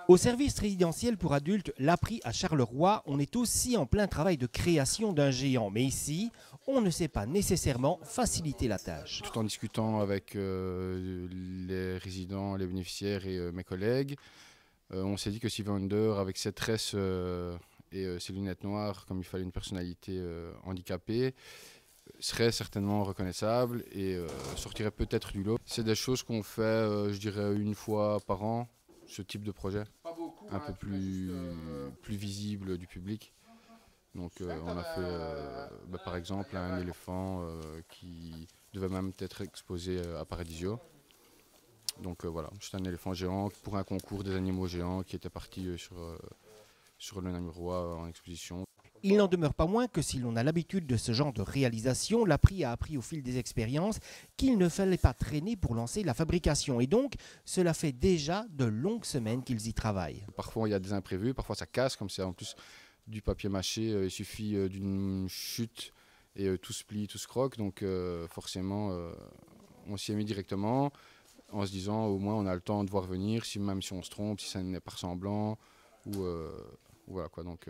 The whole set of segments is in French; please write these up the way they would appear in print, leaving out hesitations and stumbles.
Au service résidentiel pour adultes, l'Appri à Charleroi, on est aussi en plein travail de création d'un géant. Mais ici, on ne sait pas nécessairement faciliter la tâche. Tout en discutant avec les résidents, les bénéficiaires et mes collègues, on s'est dit que Steve Wonder, avec ses tresses et ses lunettes noires, comme il fallait une personnalité handicapée, serait certainement reconnaissable et sortirait peut-être du lot. C'est des choses qu'on fait, je dirais, une fois par an, ce type de projet, un peu plus visible du public. Donc on a fait par exemple un éléphant qui devait même être exposé à Paradisio. Donc voilà, c'est un éléphant géant pour un concours des animaux géants qui était parti sur le Namurois en exposition. Il n'en demeure pas moins que si l'on a l'habitude de ce genre de réalisation, l'Appri a appris au fil des expériences qu'il ne fallait pas traîner pour lancer la fabrication. Et donc, cela fait déjà de longues semaines qu'ils y travaillent. Parfois il y a des imprévus, parfois ça casse, comme c'est en plus du papier mâché, il suffit d'une chute et tout se plie, tout se croque. Donc forcément, on s'y est mis directement en se disant au moins on a le temps de voir venir, même si on se trompe, si ça n'est pas ressemblant, ou voilà quoi. Donc,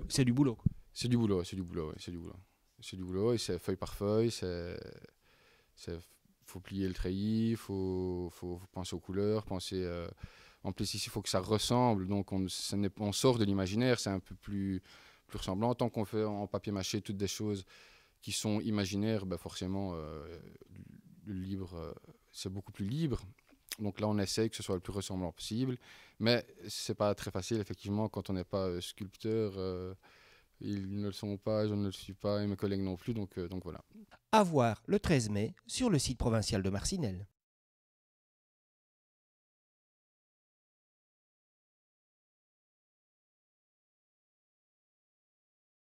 C'est du boulot. C'est du boulot, c'est du boulot, c'est du boulot. C'est du boulot et c'est feuille par feuille, faut plier le treillis, faut penser aux couleurs, en plus ici il faut que ça ressemble, donc on sort de l'imaginaire, c'est un peu plus ressemblant. Tant qu'on fait en papier mâché toutes des choses qui sont imaginaires, ben forcément le libre, c'est beaucoup plus libre. Donc là on essaye que ce soit le plus ressemblant possible, mais c'est pas très facile effectivement quand on n'est pas sculpteur. Ils ne le sont pas, je ne le suis pas et mes collègues non plus, donc voilà. À voir le 13 mai sur le site provincial de Marcinelle.